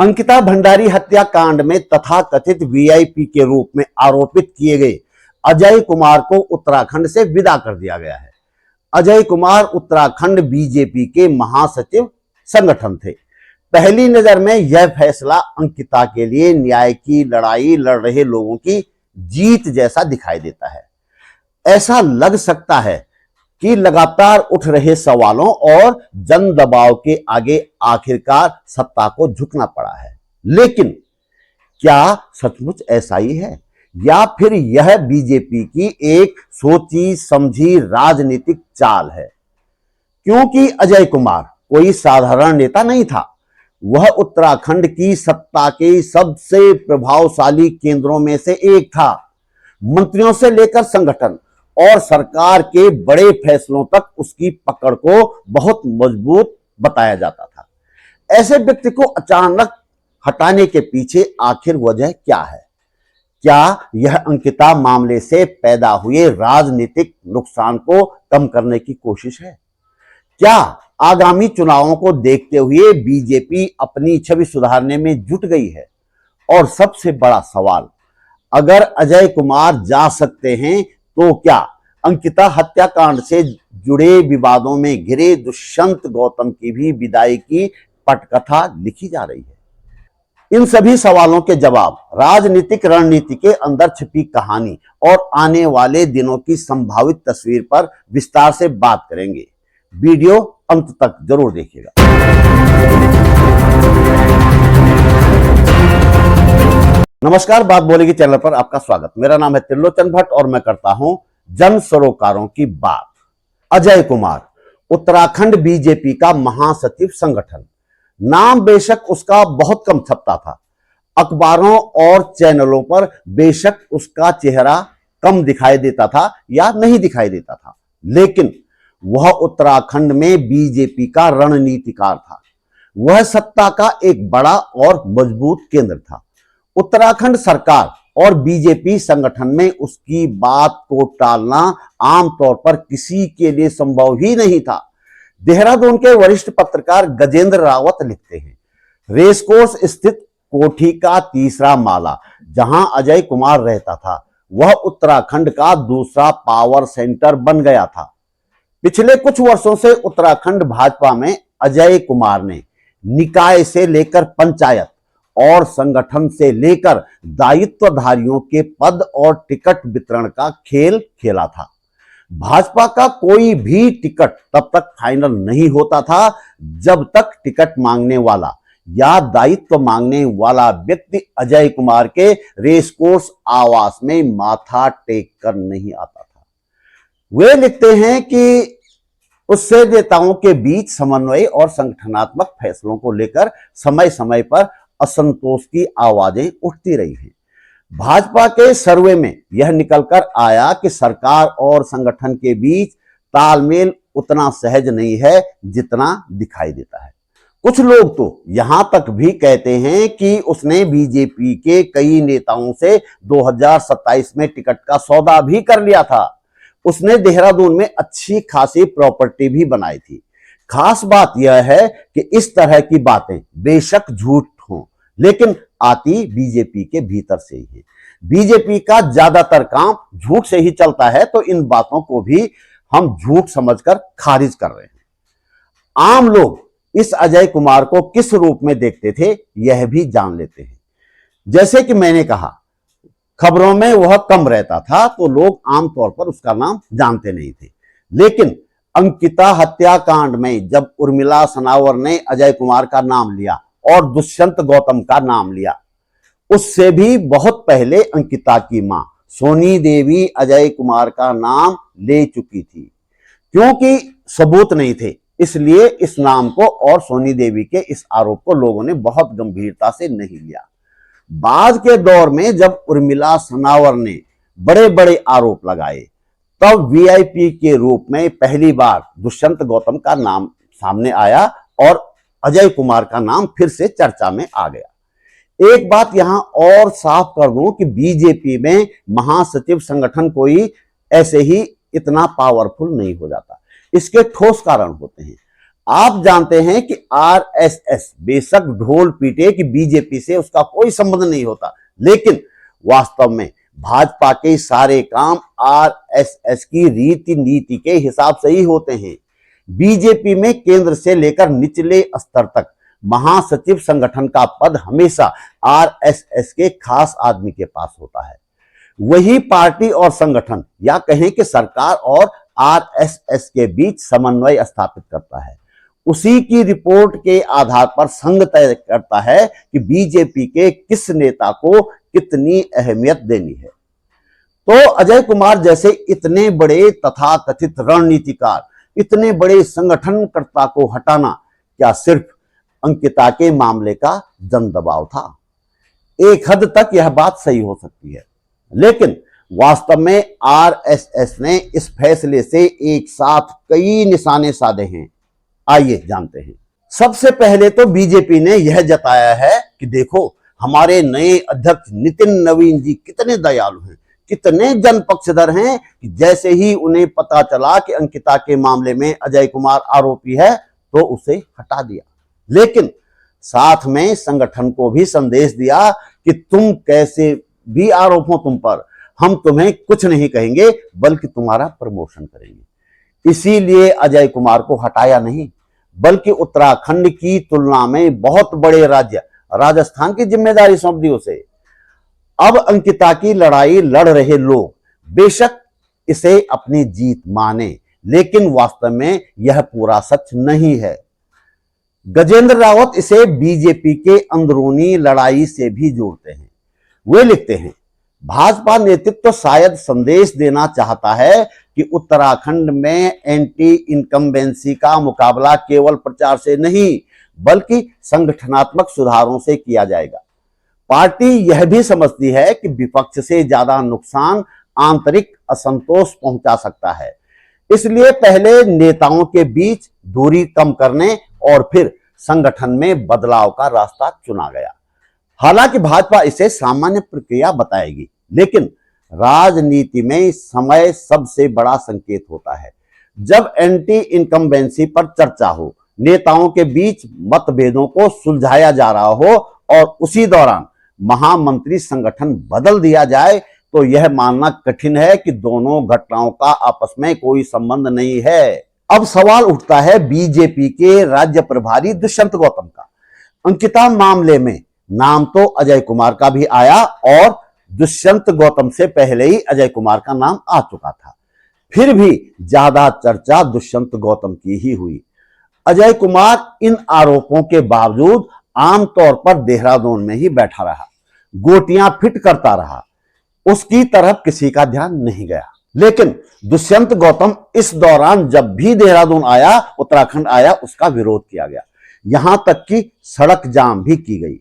अंकिता भंडारी हत्याकांड में तथाकथित वीआईपी के रूप में आरोपित किए गए अजय कुमार को उत्तराखंड से विदा कर दिया गया है। अजय कुमार उत्तराखंड बीजेपी के महासचिव संगठन थे। पहली नजर में यह फैसला अंकिता के लिए न्याय की लड़ाई लड़ रहे लोगों की जीत जैसा दिखाई देता है। ऐसा लग सकता है कि लगातार उठ रहे सवालों और जन दबाव के आगे आखिरकार सत्ता को झुकना पड़ा है। लेकिन क्या सचमुच ऐसा ही है, या फिर यह बीजेपी की एक सोची समझी राजनीतिक चाल है? क्योंकि अजय कुमार कोई साधारण नेता नहीं था। वह उत्तराखंड की सत्ता के सबसे प्रभावशाली केंद्रों में से एक था। मंत्रियों से लेकर संगठन और सरकार के बड़े फैसलों तक उसकी पकड़ को बहुत मजबूत बताया जाता था। ऐसे व्यक्ति को अचानक हटाने के पीछे आखिर वजह क्या है? क्या यह अंकिता मामले से पैदा हुए राजनीतिक नुकसान को कम करने की कोशिश है? क्या आगामी चुनावों को देखते हुए बीजेपी अपनी छवि सुधारने में जुट गई है? और सबसे बड़ा सवाल, अगर अजय कुमार जा सकते हैं तो क्या अंकिता हत्याकांड से जुड़े विवादों में घिरे दुष्यंत गौतम की भी विदाई की पटकथा लिखी जा रही है? इन सभी सवालों के जवाब राजनीतिक रणनीति के अंदर छिपी कहानी और आने वाले दिनों की संभावित तस्वीर पर विस्तार से बात करेंगे। वीडियो अंत तक जरूर देखिएगा। नमस्कार, बात बोलेगी चैनल पर आपका स्वागत। मेरा नाम है त्रिलोचन भट्ट और मैं करता हूं जन सरोकारों की बात। अजय कुमार उत्तराखंड बीजेपी का महासचिव संगठन। नाम बेशक उसका बहुत कम छपता था। अखबारों और चैनलों पर बेशक उसका चेहरा कम दिखाई देता था या नहीं दिखाई देता था, लेकिन वह उत्तराखंड में बीजेपी का रणनीतिकार था। वह सत्ता का एक बड़ा और मजबूत केंद्र था। उत्तराखंड सरकार और बीजेपी संगठन में उसकी बात को टालना आमतौर पर किसी के लिए संभव ही नहीं था। देहरादून के वरिष्ठ पत्रकार गजेंद्र रावत लिखते हैं, रेसकोर्स स्थित कोठी का तीसरा माला जहां अजय कुमार रहता था, वह उत्तराखंड का दूसरा पावर सेंटर बन गया था। पिछले कुछ वर्षों से उत्तराखंड भाजपा में अजय कुमार ने निकाय से लेकर पंचायत और संगठन से लेकर दायित्वधारियों के पद और टिकट वितरण का खेल खेला था। भाजपा का कोई भी टिकट तब तक फाइनल नहीं होता था जब तक टिकट मांगने वाला या दायित्व मांगने वाला व्यक्ति अजय कुमार के रेसकोर्स आवास में माथा टेक कर नहीं आता था। वे लिखते हैं कि उससे नेताओं के बीच समन्वय और संगठनात्मक फैसलों को लेकर समय समय पर असंतोष की आवाजें उठती रही हैं। भाजपा के सर्वे में यह निकलकर आया कि सरकार और संगठन के बीच तालमेल उतना सहज नहीं है जितना दिखाई देता है। कुछ लोग तो यहां तक भी कहते हैं कि उसने बीजेपी के कई नेताओं से 2027 में टिकट का सौदा भी कर लिया था। उसने देहरादून में अच्छी खासी प्रॉपर्टी भी बनाई थी। खास बात यह है कि इस तरह की बातें बेशक झूठ हों, लेकिन आती बीजेपी के भीतर से ही है। बीजेपी का ज्यादातर काम झूठ से ही चलता है, तो इन बातों को भी हम झूठ समझकर खारिज कर रहे हैं। आम लोग इस अजय कुमार को किस रूप में देखते थे यह भी जान लेते हैं। जैसे कि मैंने कहा, खबरों में वह कम रहता था तो लोग आमतौर पर उसका नाम जानते नहीं थे। लेकिन अंकिता हत्याकांड में जब उर्मिला सनावर ने अजय कुमार का नाम लिया और दुष्यंत गौतम का नाम लिया, उससे भी बहुत पहले अंकिता की मां सोनी देवी अजय कुमार का नाम ले चुकी थी। क्योंकि सबूत नहीं थे, इसलिए इस नाम को और सोनी देवी के इस आरोप को लोगों ने बहुत गंभीरता से नहीं लिया। बाद के दौर में जब उर्मिला सनावर ने बड़े बड़े आरोप लगाए, तब वीआईपी के रूप में पहली बार दुष्यंत गौतम का नाम सामने आया और अजय कुमार का नाम फिर से चर्चा में आ गया। एक बात यहां और साफ कर दूं कि बीजेपी में महासचिव संगठन कोई ऐसे ही इतना पावरफुल नहीं हो जाता। इसके ठोस कारण होते हैं। आप जानते हैं कि आरएसएस बेशक ढोल पीटे कि बीजेपी से उसका कोई संबंध नहीं होता, लेकिन वास्तव में भाजपा के सारे काम आरएसएस की रीति नीति के हिसाब से ही होते हैं। बीजेपी में केंद्र से लेकर निचले स्तर तक महासचिव संगठन का पद हमेशा आरएसएस के खास आदमी के पास होता है। वही पार्टी और संगठन या कहें कि सरकार और आरएसएस के बीच समन्वय स्थापित करता है। उसी की रिपोर्ट के आधार पर संघ तय करता है कि बीजेपी के किस नेता को कितनी अहमियत देनी है। तो अजय कुमार जैसे इतने बड़े तथाकथित रणनीतिकार, इतने बड़े संगठनकर्ता को हटाना क्या सिर्फ अंकिता के मामले का जन दबाव था? एक हद तक यह बात सही हो सकती है, लेकिन वास्तव में आरएसएस ने इस फैसले से एक साथ कई निशाने साधे हैं। आइए जानते हैं। सबसे पहले तो बीजेपी ने यह जताया है कि देखो, हमारे नए अध्यक्ष नितिन नवीन जी कितने दयालु हैं, कितने जनपक्षधर हैं कि जैसे ही उन्हें पता चला कि अंकिता के मामले में अजय कुमार आरोपी है तो उसे हटा दिया। लेकिन साथ में संगठन को भी संदेश दिया कि तुम कैसे भी आरोप हो तुम पर, हम तुम्हें कुछ नहीं कहेंगे बल्कि तुम्हारा प्रमोशन करेंगे। इसीलिए अजय कुमार को हटाया नहीं, बल्कि उत्तराखंड की तुलना में बहुत बड़े राज्य राजस्थान की जिम्मेदारी सौंप दी उसे। अब अंकिता की लड़ाई लड़ रहे लोग बेशक इसे अपनी जीत माने, लेकिन वास्तव में यह पूरा सच नहीं है। गजेंद्र रावत इसे बीजेपी के अंदरूनी लड़ाई से भी जोड़ते हैं। वे लिखते हैं, भाजपा नेतृत्व तो शायद संदेश देना चाहता है कि उत्तराखंड में एंटी इनकम्बेंसी का मुकाबला केवल प्रचार से नहीं बल्कि संगठनात्मक सुधारों से किया जाएगा। पार्टी यह भी समझती है कि विपक्ष से ज्यादा नुकसान आंतरिक असंतोष पहुंचा सकता है, इसलिए पहले नेताओं के बीच दूरी कम करने और फिर संगठन में बदलाव का रास्ता चुना गया। हालांकि भाजपा इसे सामान्य प्रक्रिया बताएगी, लेकिन राजनीति में समय सबसे बड़ा संकेत होता है। जब एंटी इनकम्बेंसी पर चर्चा हो, नेताओं के बीच मतभेदों को सुलझाया जा रहा हो और उसी दौरान महामंत्री संगठन बदल दिया जाए, तो यह मानना कठिन है कि दोनों घटनाओं का आपस में कोई संबंध नहीं है। अब सवाल उठता है बीजेपी के राज्य प्रभारी दुष्यंत गौतम का। अंकिता मामले में नाम तो अजय कुमार का भी आया और दुष्यंत गौतम से पहले ही अजय कुमार का नाम आ चुका था। फिर भी ज्यादा चर्चा दुष्यंत गौतम की ही हुई। अजय कुमार इन आरोपों के बावजूद आमतौर पर देहरादून में ही बैठा रहा, गोटियां फिट करता रहा, उसकी तरफ किसी का ध्यान नहीं गया। लेकिन दुष्यंत गौतम इस दौरान जब भी देहरादून आया, उत्तराखंड आया, उसका विरोध किया गया, यहां तक कि सड़क जाम भी की गई।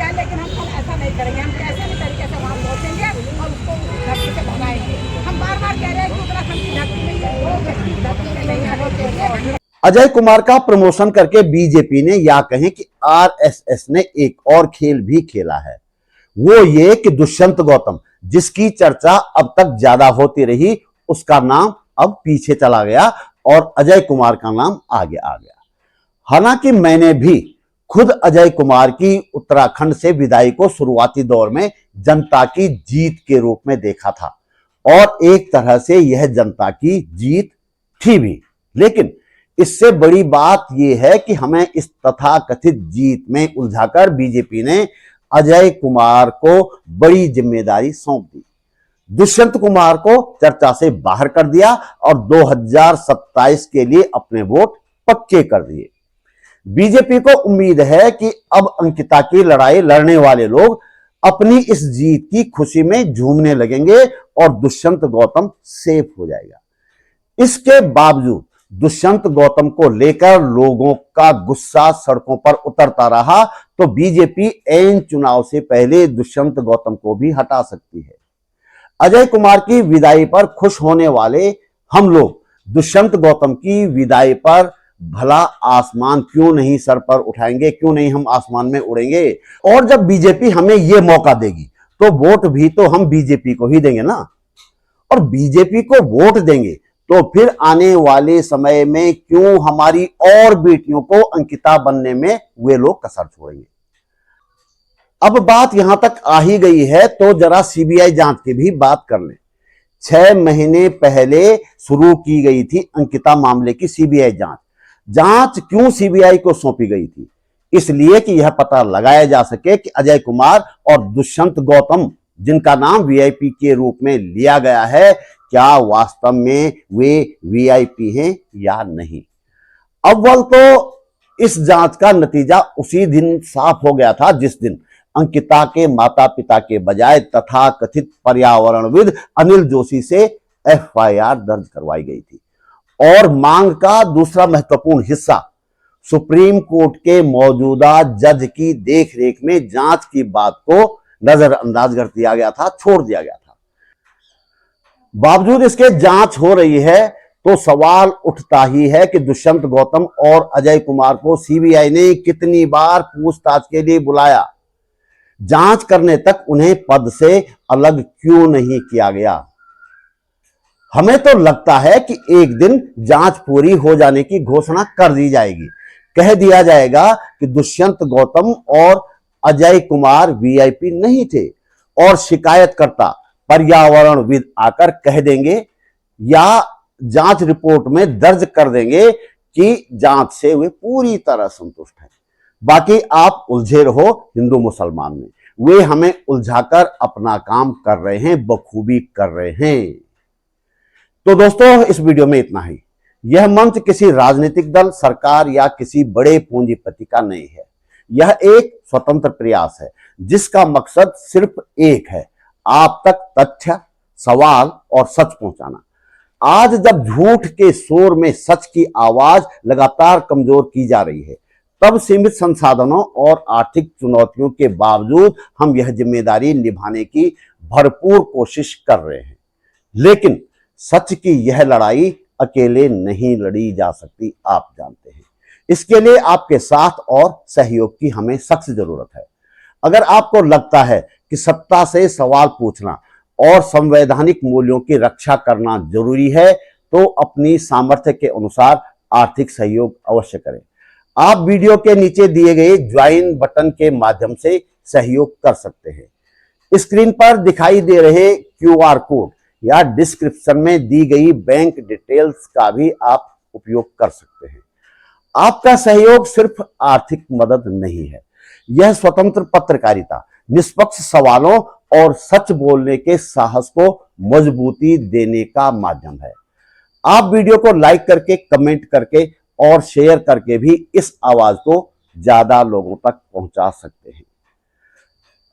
लेकिन हम ऐसा नहीं करेंगे, हम कैसे भी तरीके से वहाँ पहुँचेंगे और उसको धरती से भगाएंगे। हम बार बार कह रहे हैं कि उत्तराखंड की धरती में ये लोग धरती में नहीं आने चाहिए। अजय कुमार का प्रमोशन करके बीजेपी ने या कहें कि आरएसएस ने एक और खेल भी खेला है, वो ये कि दुष्यंत गौतम, जिसकी चर्चा अब तक ज्यादा होती रही, उसका नाम अब पीछे चला गया और अजय कुमार का नाम आगे आ गया। हालांकि मैंने भी खुद अजय कुमार की उत्तराखंड से विदाई को शुरुआती दौर में जनता की जीत के रूप में देखा था और एक तरह से यह जनता की जीत थी भी। लेकिन इससे बड़ी बात यह है कि हमें इस तथाकथित जीत में उलझाकर बीजेपी ने अजय कुमार को बड़ी जिम्मेदारी सौंप दी। दुष्यंत कुमार को चर्चा से बाहर कर दिया और 2027 के लिए अपने वोट पक्के कर दिए। बीजेपी को उम्मीद है कि अब अंकिता की लड़ाई लड़ने वाले लोग अपनी इस जीत की खुशी में झूमने लगेंगे और दुष्यंत गौतम सेफ हो जाएगा। इसके बावजूद दुष्यंत गौतम को लेकर लोगों का गुस्सा सड़कों पर उतरता रहा तो बीजेपी ऐन चुनाव से पहले दुष्यंत गौतम को भी हटा सकती है। अजय कुमार की विदाई पर खुश होने वाले हम लोग दुष्यंत गौतम की विदाई पर भला आसमान क्यों नहीं सर पर उठाएंगे, क्यों नहीं हम आसमान में उड़ेंगे। और जब बीजेपी हमें यह मौका देगी तो वोट भी तो हम बीजेपी को ही देंगे ना, और बीजेपी को वोट देंगे तो फिर आने वाले समय में क्यों हमारी और बेटियों को अंकिता बनने में वे लोग कसर छोड़ेंगे। अब बात यहां तक आ ही गई है तो जरा सीबीआई जांच की भी बात कर लें। 6 महीने पहले शुरू की गई थी अंकिता मामले की सीबीआई जांच। जांच क्यों सीबीआई को सौंपी गई थी? इसलिए कि यह पता लगाया जा सके कि अजय कुमार और दुष्यंत गौतम, जिनका नाम वीआईपी के रूप में लिया गया है, क्या वास्तव में वे वीआईपी हैं या नहीं। अव्वल तो इस जांच का नतीजा उसी दिन साफ हो गया था जिस दिन अंकिता के माता पिता के बजाय तथाकथित पर्यावरणविद अनिल जोशी से एफआईआर दर्ज करवाई गई थी। और मांग का दूसरा महत्वपूर्ण हिस्सा सुप्रीम कोर्ट के मौजूदा जज की देखरेख में जांच की बात को नजरअंदाज कर दिया गया था, छोड़ दिया गया था। बावजूद इसके जांच हो रही है तो सवाल उठता ही है कि दुष्यंत गौतम और अजय कुमार को सीबीआई ने कितनी बार पूछताछ के लिए बुलाया, जांच करने तक उन्हें पद से अलग क्यों नहीं किया गया। हमें तो लगता है कि एक दिन जांच पूरी हो जाने की घोषणा कर दी जाएगी, कह दिया जाएगा कि दुष्यंत गौतम और अजय कुमार वीआईपी नहीं थे, और शिकायतकर्ता पर्यावरणविद आकर कह देंगे या जांच रिपोर्ट में दर्ज कर देंगे कि जांच से वे पूरी तरह संतुष्ट हैं। बाकी आप उलझे रहो हिंदू मुसलमान में, वे हमें उलझाकर अपना काम कर रहे हैं, बखूबी कर रहे हैं। तो दोस्तों, इस वीडियो में इतना ही। यह मंच किसी राजनीतिक दल, सरकार या किसी बड़े पूंजीपति का नहीं है। यह एक स्वतंत्र प्रयास है जिसका मकसद सिर्फ एक है, आप तक तथ्य, सवाल और सच पहुंचाना। आज जब झूठ के शोर में सच की आवाज लगातार कमजोर की जा रही है, तब सीमित संसाधनों और आर्थिक चुनौतियों के बावजूद हम यह जिम्मेदारी निभाने की भरपूर कोशिश कर रहे हैं। लेकिन सच की यह लड़ाई अकेले नहीं लड़ी जा सकती, आप जानते हैं। इसके लिए आपके साथ और सहयोग की हमें सख्त जरूरत है। अगर आपको लगता है कि सत्ता से सवाल पूछना और संवैधानिक मूल्यों की रक्षा करना जरूरी है, तो अपनी सामर्थ्य के अनुसार आर्थिक सहयोग अवश्य करें। आप वीडियो के नीचे दिए गए ज्वाइन बटन के माध्यम से सहयोग कर सकते हैं। स्क्रीन पर दिखाई दे रहे क्यूआर कोड या डिस्क्रिप्शन में दी गई बैंक डिटेल्स का भी आप उपयोग कर सकते हैं। आपका सहयोग सिर्फ आर्थिक मदद नहीं है, यह स्वतंत्र पत्रकारिता, निष्पक्ष सवालों और सच बोलने के साहस को मजबूती देने का माध्यम है। आप वीडियो को लाइक करके, कमेंट करके और शेयर करके भी इस आवाज को ज्यादा लोगों तक पहुंचा सकते हैं।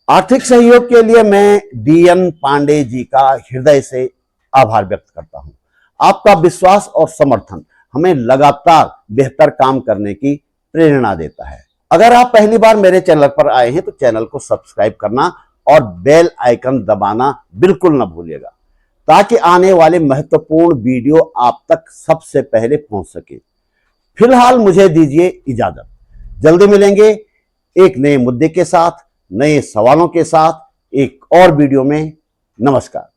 आर्थिक सहयोग के लिए मैं डीएन पांडे जी का हृदय से आभार व्यक्त करता हूं। आपका विश्वास और समर्थन हमें लगातार बेहतर काम करने की प्रेरणा देता है। अगर आप पहली बार मेरे चैनल पर आए हैं तो चैनल को सब्सक्राइब करना और बेल आइकन दबाना बिल्कुल ना भूलिएगा, ताकि आने वाले महत्वपूर्ण वीडियो आप तक सबसे पहले पहुंच सके। फिलहाल मुझे दीजिए इजाजत। जल्दी मिलेंगे एक नए मुद्दे के साथ, नए सवालों के साथ, एक और वीडियो में। नमस्कार।